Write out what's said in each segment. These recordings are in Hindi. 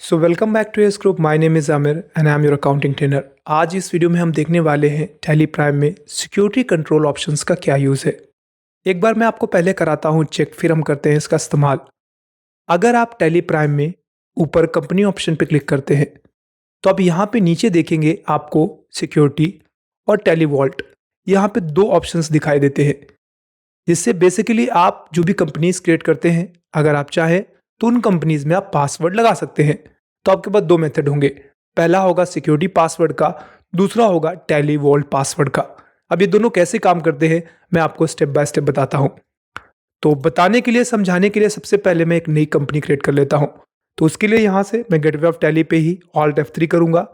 So welcome back to S group. My name is Aamir and I am your accounting trainer. आज इस वीडियो में हम देखने वाले हैं टैली प्राइम में सिक्योरिटी कंट्रोल ऑप्शंस का क्या यूज़ है। एक बार मैं आपको पहले कराता हूँ चेक, फिर हम करते हैं इसका इस्तेमाल। अगर आप टैली प्राइम में ऊपर कंपनी ऑप्शन पे क्लिक करते हैं तो आप यहाँ पे नीचे देखेंगे आपको सिक्योरिटी और टैली वॉल्ट, यहाँ पे दो ऑप्शंस दिखाई देते हैं, जिससे बेसिकली आप जो भी कंपनीज क्रिएट करते हैं, अगर आप चाहें तो उन कंपनीज में आप पासवर्ड लगा सकते हैं। तो आपके पास दो मेथड होंगे, पहला होगा सिक्योरिटी पासवर्ड का, दूसरा होगा टैली वॉल्ट पासवर्ड का। अब ये दोनों कैसे काम करते हैं मैं आपको स्टेप बाय स्टेप बताता हूँ। तो बताने के लिए, समझाने के लिए सबसे पहले मैं एक नई कंपनी क्रिएट कर लेता हूँ। तो उसके लिए यहाँ से मैं गेटवे ऑफ टैली पे ही ऑल्ट F3 करूँगा।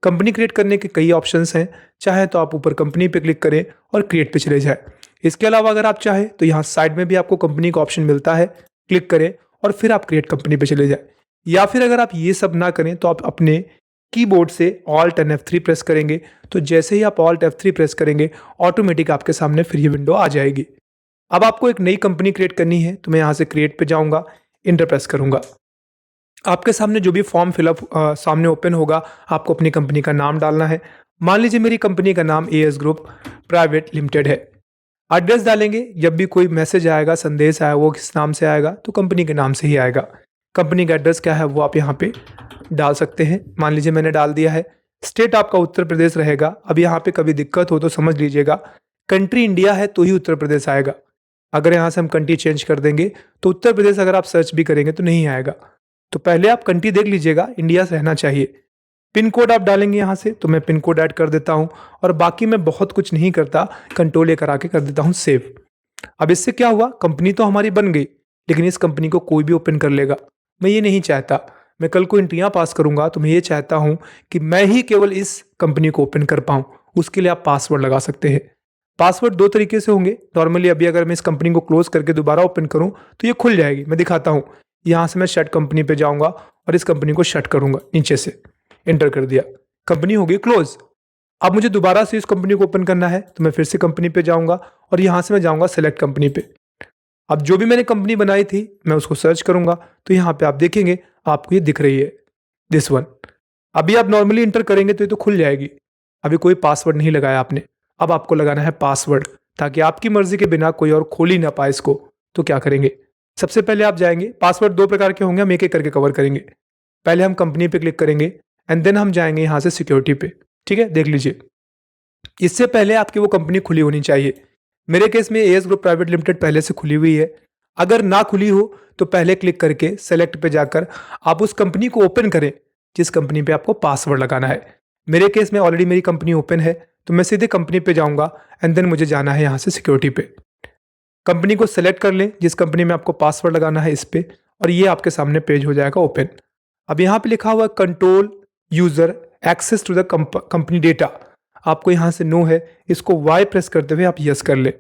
कंपनी क्रिएट करने के कई ऑप्शंस हैं, चाहे तो आप ऊपर कंपनी पे क्लिक करें और क्रिएट पे चले जाए। इसके अलावा अगर आप चाहें तो यहाँ साइड में भी आपको कंपनी का ऑप्शन मिलता है, क्लिक करें और फिर आप क्रिएट कंपनी पे चले जाए। या फिर अगर आप ये सब ना करें तो आप अपने कीबोर्ड से ऑल्ट एंड F3 प्रेस करेंगे, तो जैसे ही आप ऑल्ट F3 प्रेस करेंगे ऑटोमेटिक आपके सामने फिर ये विंडो आ जाएगी। अब आपको एक नई कंपनी क्रिएट करनी है, तो मैं यहाँ से क्रिएट पे जाऊँगा, इंटर प्रेस करूँगा। आपके सामने जो भी फॉर्म फिलअप सामने ओपन होगा, आपको अपनी कंपनी का नाम डालना है। मान लीजिए मेरी कंपनी का नाम एएस ग्रुप प्राइवेट लिमिटेड है। एड्रेस डालेंगे, जब भी कोई मैसेज आएगा, संदेश आएगा, वो किस नाम से आएगा तो कंपनी के नाम से ही आएगा। कंपनी का एड्रेस क्या है वो आप यहाँ पे डाल सकते हैं। मान लीजिए मैंने डाल दिया है। स्टेट आपका उत्तर प्रदेश रहेगा। अब यहाँ पे कभी दिक्कत हो तो समझ लीजिएगा, कंट्री इंडिया है तो ही उत्तर प्रदेश आएगा। अगर यहाँ से हम कंट्री चेंज कर देंगे तो उत्तर प्रदेश अगर आप सर्च भी करेंगे तो नहीं आएगा। तो पहले आप कंट्री देख लीजिएगा, इंडिया से रहना चाहिए। पिन कोड आप डालेंगे यहाँ से, तो मैं पिन कोड ऐड कर देता हूँ और बाकी मैं बहुत कुछ नहीं करता, कंट्रोल ए करा के कर देता हूँ सेव। अब इससे क्या हुआ, कंपनी तो हमारी बन गई, लेकिन इस कंपनी को कोई भी ओपन कर लेगा। मैं ये नहीं चाहता। मैं कल को एंट्रियाँ पास करूंगा तो मैं ये चाहता हूँ कि मैं ही केवल इस कंपनी को ओपन कर पाऊँ। उसके लिए आप पासवर्ड लगा सकते हैं। पासवर्ड दो तरीके से होंगे। नॉर्मली अभी अगर मैं इस कंपनी को क्लोज करके दोबारा ओपन करूँ तो ये खुल जाएगी, मैं दिखाता हूँ। यहाँ से मैं शट कंपनी पे जाऊँगा और इस कंपनी को शट करूँगा, नीचे से एंटर कर दिया, कंपनी हो गई क्लोज। अब मुझे दोबारा से इस कंपनी को ओपन करना है, तो मैं फिर से कंपनी पे जाऊँगा और यहाँ से मैं जाऊँगा सेलेक्ट कंपनी पे। अब जो भी मैंने कंपनी बनाई थी मैं उसको सर्च करूँगा, तो यहाँ पे आप देखेंगे आपको ये दिख रही है, दिस वन। अभी आप नॉर्मली इंटर करेंगे तो ये तो खुल जाएगी। अभी कोई पासवर्ड नहीं लगाया आपने। अब आपको लगाना है पासवर्ड, ताकि आपकी मर्जी के बिना कोई और खोल ही ना पाए इसको। तो क्या करेंगे, सबसे पहले आप जाएंगे, पासवर्ड दो प्रकार के होंगे, हम एक एक करके कवर करेंगे। पहले हम कंपनी पे क्लिक करेंगे एंड देन हम जाएंगे यहाँ से सिक्योरिटी पे। ठीक है, देख लीजिए। इससे पहले आपकी वो कंपनी खुली होनी चाहिए। मेरे केस में एएस ग्रुप प्राइवेट लिमिटेड पहले से खुली हुई है। अगर ना खुली हो तो पहले क्लिक करके सेलेक्ट पे जाकर आप उस कंपनी को ओपन करें जिस कंपनी पे आपको पासवर्ड लगाना है। मेरे केस में ऑलरेडी मेरी कंपनी ओपन है, तो मैं सीधे कंपनी पे जाऊंगा एंड देन मुझे जाना है यहाँ से सिक्योरिटी पे। कंपनी को सेलेक्ट कर लें जिस कंपनी में आपको पासवर्ड लगाना है, इस पे, और ये आपके सामने पेज हो जाएगा ओपन। अब यहाँ पे लिखा हुआ control user access to the company data, आपको यहाँ से नो है, इसको वाई प्रेस करते हुए आप यस कर ले।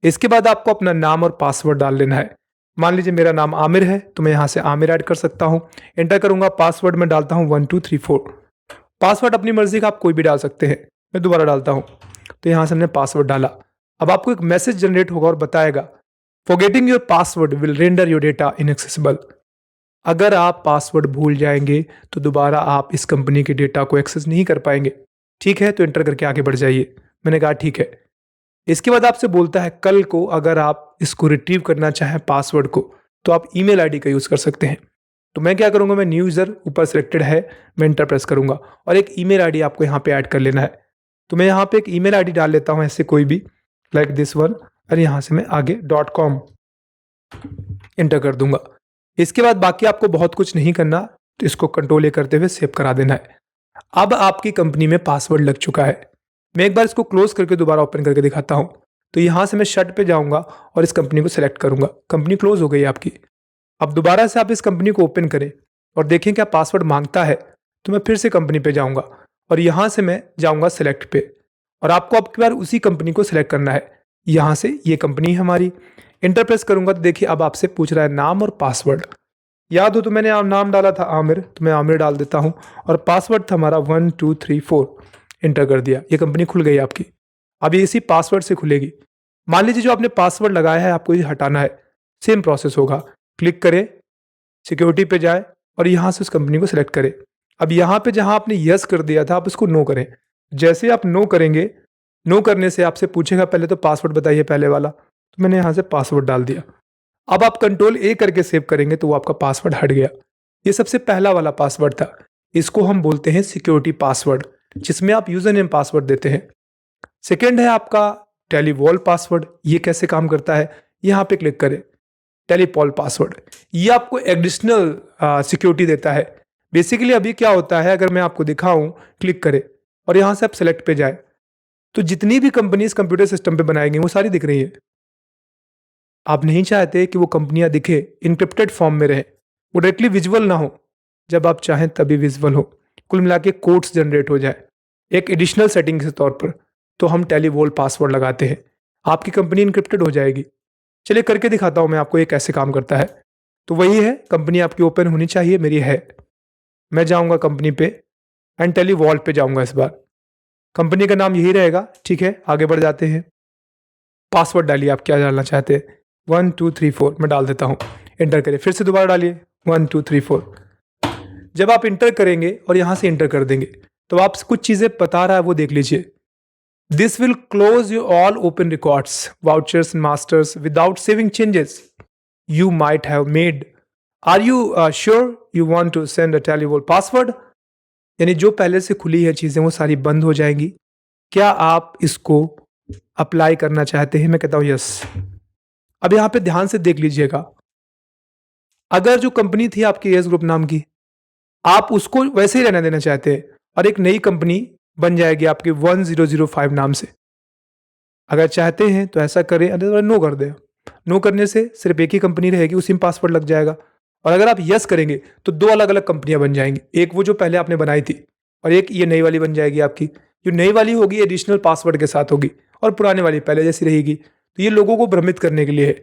इसके बाद आपको अपना नाम और पासवर्ड डाल लेना है। मान लीजिए मेरा नाम आमिर है, तो मैं यहाँ से आमिर ऐड कर सकता हूँ, एंटर करूंगा। पासवर्ड में डालता हूँ 1234। पासवर्ड अपनी मर्जी का आप कोई भी डाल सकते हैं। मैं दोबारा डालता हूँ, तो यहाँ से हमने पासवर्ड डाला। अब आपको एक मैसेज जनरेट होगा और बताएगा forgetting your password will render your data inaccessible. अगर आप पासवर्ड भूल जाएंगे तो दोबारा आप इस कंपनी के डेटा को एक्सेस नहीं कर पाएंगे। ठीक है, तो एंटर करके आगे बढ़ जाइए। मैंने कहा ठीक है। इसके बाद आपसे बोलता है कल को अगर आप इसको रिट्रीव करना चाहें पासवर्ड को, तो आप ईमेल आईडी का यूज़ कर सकते हैं। तो मैं क्या करूंगा, मैं न्यू यूज़र ऊपर सिलेक्टेड है, मैं एंटर प्रेस करूंगा और एक ईमेल आईडी आपको यहाँ पे ऐड कर लेना है। तो मैं यहाँ पे एक ईमेल आईडी डाल लेता हूँ, ऐसे कोई भी, लाइक दिस वन, और यहाँ से मैं आगे .com एंटर कर दूंगा। इसके बाद बाकी आपको बहुत कुछ नहीं करना, तो इसको कंट्रोल ए करते हुए सेव करा देना है। अब आपकी कंपनी में पासवर्ड लग चुका है। मैं एक बार इसको क्लोज करके दोबारा ओपन करके दिखाता हूं। तो यहां से मैं शट पे जाऊंगा और इस कंपनी को सिलेक्ट करूंगा। कंपनी क्लोज हो गई आपकी। अब दोबारा से आप इस कंपनी को ओपन करें और देखें क्या पासवर्ड मांगता है, तो मैं फिर से कंपनी पे जाऊंगा और यहां से मैं जाऊंगा सिलेक्ट पे, और आपको अब की बार उसी कंपनी को सिलेक्ट करना है। यहां से ये कंपनी है हमारी, इंटर प्रेस करूंगा तो देखिए अब आपसे पूछ रहा है नाम और पासवर्ड। याद हो तो मैंने नाम डाला था आमिर, तो मैं आमिर डाल देता हूं और पासवर्ड था हमारा 1234। एंटर कर दिया, ये कंपनी खुल गई आपकी। अब ये इसी पासवर्ड से खुलेगी। मान लीजिए जो आपने पासवर्ड लगाया है आपको ये हटाना है, सेम प्रोसेस होगा। क्लिक करें, सिक्योरिटी पे जाए, और यहाँ से उस कंपनी को सिलेक्ट करें। अब यहाँ पे जहाँ आपने यस कर दिया था आप इसको नो करें। जैसे आप नो करेंगे, नो करने से आपसे पूछेगा पहले तो पासवर्ड बताइए पहले वाला, तो मैंने यहाँ से पासवर्ड डाल दिया। अब आप कंट्रोल ए करके सेव करेंगे तो वो आपका पासवर्ड हट गया। ये सबसे पहला वाला पासवर्ड था, इसको हम बोलते हैं सिक्योरिटी पासवर्ड, जिसमें आप यूजर नेम पासवर्ड देते हैं। सेकेंड है आपका टेलीवॉल्ट पासवर्ड। ये कैसे काम करता है, यहाँ पे क्लिक करें, टेलीपॉल पासवर्ड। ये आपको एडिशनल सिक्योरिटी देता है। बेसिकली अभी क्या होता है, अगर मैं आपको दिखाऊं, क्लिक करें और यहाँ से आप सेलेक्ट पे जाए तो जितनी भी कंपनीज कंप्यूटर सिस्टम पे बनाएंगी वो सारी दिख रही है। आप नहीं चाहते कि वो कंपनियां दिखे इनक्रिप्टेड फॉर्म में रहे, वो डायरेक्टली विजुअल ना हो, जब आप चाहें तभी विजुअल हो, कुल मिला के कोड्स जनरेट हो जाए एक एडिशनल सेटिंग के तौर पर, तो हम टेलीवॉल्ट पासवर्ड लगाते हैं, आपकी कंपनी इनक्रिप्टेड हो जाएगी। चलिए करके दिखाता हूं मैं आपको ये कैसे काम करता है। तो वही है, कंपनी आपकी ओपन होनी चाहिए, मेरी है। मैं जाऊंगा कंपनी पे एंड टेलीवॉल्ट पे जाऊंगा। इस बार कंपनी का नाम यही रहेगा, ठीक है। आगे बढ़ जाते हैं, पासवर्ड डालिए, आप क्या डालना चाहते हैं। 1 2 3 4 मैं डाल देता हूँ, इंटर करिए, फिर से दोबारा डालिए 1 2 3 4। जब आप इंटर करेंगे और यहाँ से इंटर कर देंगे तो आप कुछ चीज़ें बता रहा है वो देख लीजिए। This will close you all open records, vouchers and masters without saving changes you might have made. Are you sure you want to send a Televolt password? यानी जो पहले से खुली है चीज़ें वो सारी बंद हो जाएंगी। क्या आप इसको अप्लाई करना चाहते हैं? मैं कहता हूँ यस। अब यहाँ पे ध्यान से देख लीजिएगा, अगर जो कंपनी थी आपकी एस ग्रुप नाम की, आप उसको वैसे ही रहने देना चाहते हैं और एक नई कंपनी बन जाएगी आपकी 1005 नाम से। अगर चाहते हैं तो ऐसा करें, अदरवाइज नो कर दें। नो करने से सिर्फ एक ही कंपनी रहेगी, उसी में पासवर्ड लग जाएगा। और अगर आप यस करेंगे तो दो अलग अलग कंपनियां बन जाएंगी, एक वो जो पहले आपने बनाई थी और एक ये नई वाली बन जाएगी आपकी। जो नई वाली होगी एडिशनल पासवर्ड के साथ होगी और पुरानी वाली पहले जैसी रहेगी। तो ये लोगों को भ्रमित करने के लिए है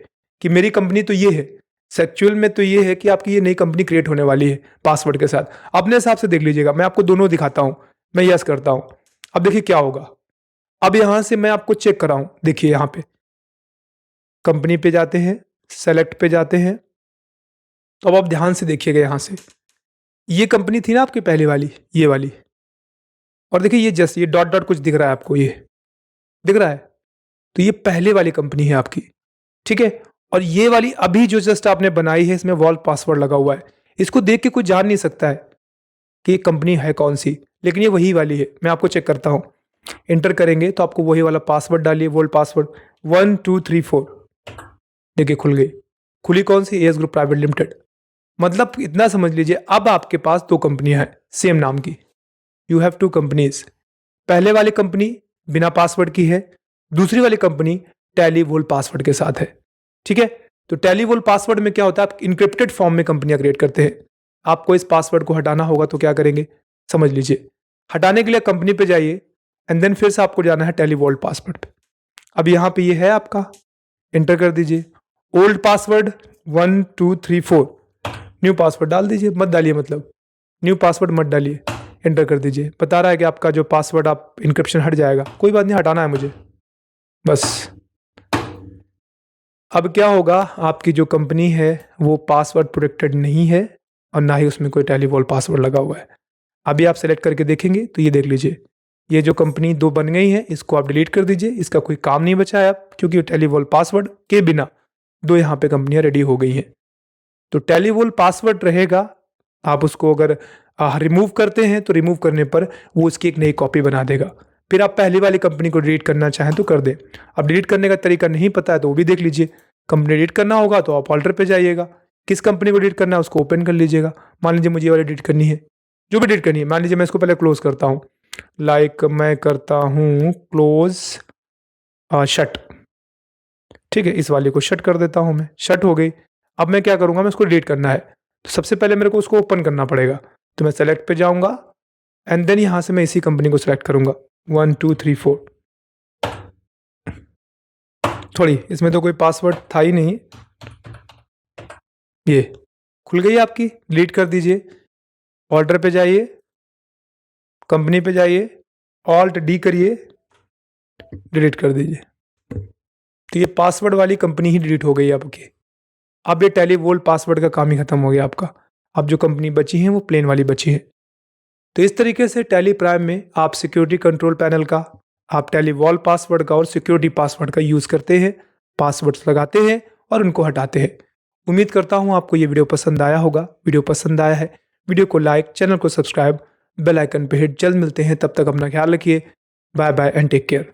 कि मेरी कंपनी तो ये है, सेक्चुअल में तो ये है कि आपकी ये नई कंपनी क्रिएट होने वाली है पासवर्ड के साथ। अपने हिसाब से देख लीजिएगा, मैं आपको दोनों दिखाता हूँ। मैं यस करता हूँ, अब देखिए क्या होगा। अब यहां से मैं आपको चेक कराऊं, देखिए यहां पे कंपनी पे जाते हैं, सेलेक्ट पे जाते हैं, तो अब आप ध्यान से देखिएगा यहां से, ये कंपनी थी ना आपकी पहले वाली, ये वाली, और देखिए ये जस्ट ये डॉट डॉट कुछ दिख रहा है आपको, ये दिख रहा है, तो ये पहले वाली कंपनी है आपकी, ठीक है। और ये वाली अभी जो जस्ट आपने बनाई है, इसमें वॉल पासवर्ड लगा हुआ है, इसको देख के कोई जान नहीं सकता है कि ये कंपनी है कौन सी, लेकिन ये वही वाली है। मैं आपको चेक करता हूं, इंटर करेंगे तो आपको वही वाला पासवर्ड डालिए, वोल्ट पासवर्ड 1 2 3 4। देखिए खुल गई, खुली कौन सी, एस ग्रुप प्राइवेट लिमिटेड। मतलब इतना समझ लीजिए, अब आपके पास दो कंपनियां हैं सेम नाम की, यू हैव टू कंपनीज। पहले वाली कंपनी बिना पासवर्ड की है, दूसरी वाली कंपनी टेलीवोल्ट पासवर्ड के साथ है, ठीक है। तो टेलीवोल्ट पासवर्ड में क्या होता है, आप इंक्रिप्टेड फॉर्म में कंपनियां क्रिएट करते हैं। आपको इस पासवर्ड को हटाना होगा तो क्या करेंगे, समझ लीजिए। हटाने के लिए कंपनी पे जाइए एंड देन फिर से आपको जाना है टेलीवोल्ट पासवर्ड पे। अब यहाँ पे ये है आपका, इंटर कर दीजिए ओल्ड पासवर्ड 1 2 3 4, न्यू पासवर्ड डाल दीजिए, मत डालिए, मतलब न्यू पासवर्ड मत डालिए, एंटर कर दीजिए। बता रहा है कि आपका जो पासवर्ड आप इंक्रिप्शन हट जाएगा, कोई बात नहीं, हटाना है मुझे बस। अब क्या होगा, आपकी जो कंपनी है वो पासवर्ड प्रोटेक्टेड नहीं है और ना ही उसमें कोई टेलीवॉल्ट पासवर्ड लगा हुआ है। अभी आप सेलेक्ट करके देखेंगे तो ये देख लीजिए, ये जो कंपनी दो बन गई है इसको आप डिलीट कर दीजिए, इसका कोई काम नहीं बचा है अब, क्योंकि टेलीवॉल्ट पासवर्ड के बिना दो यहाँ पे कंपनियां रेडी हो गई हैं। तो टेलीवॉल्ट पासवर्ड रहेगा, आप उसको अगर रिमूव करते हैं तो रिमूव करने पर वो उसकी एक नई कॉपी बना देगा। फिर आप पहली वाली कंपनी को डिलीट करना चाहें तो कर दें। अब डिलीट करने का तरीका नहीं पता है तो वो भी देख लीजिए, कंपनी डिलीट करना होगा तो आप ऑल्टर पे जाइएगा, किस कंपनी को डिलीट करना है उसको ओपन कर लीजिएगा। मान लीजिए मुझे ये वाली डिलीट करनी है, जो भी डिलीट करनी है, मान लीजिए मैं इसको पहले क्लोज करता हूँ, लाइक मैं करता हूँ क्लोज शट, ठीक है, इस वाले को शट कर देता हूँ मैं, शट हो गई। अब मैं क्या करूँगा, मैं इसको डिलीट करना है तो सबसे पहले मेरे को उसको ओपन करना पड़ेगा, तो मैं सेलेक्ट पे जाऊँगा एंड देन यहाँ से मैं इसी कंपनी को सिलेक्ट करूँगा 1 2 3 4। थोड़ी इसमें तो कोई पासवर्ड था ही नहीं, ये खुल गई आपकी, डिलीट कर दीजिए, ऑर्डर पे जाइए, कंपनी पे जाइए, ऑल्ट डी करिए, डिलीट कर दीजिए। तो ये पासवर्ड वाली कंपनी ही डिलीट हो गई आपकी। अब ये टेलीवोल्ट पासवर्ड का काम ही खत्म हो गया आपका। अब जो कंपनी बची है वो प्लेन वाली बची है। तो इस तरीके से टैली प्राइम में आप सिक्योरिटी कंट्रोल पैनल का, आप टैली वॉल पासवर्ड का और सिक्योरिटी पासवर्ड का यूज़ करते हैं, पासवर्ड्स लगाते हैं और उनको हटाते हैं। उम्मीद करता हूँ आपको ये वीडियो पसंद आया होगा। वीडियो पसंद आया है, वीडियो को लाइक, चैनल को सब्सक्राइब, बेल आइकन पे हिट। जल्द मिलते हैं, तब तक अपना ख्याल रखिए। Bye bye and take care.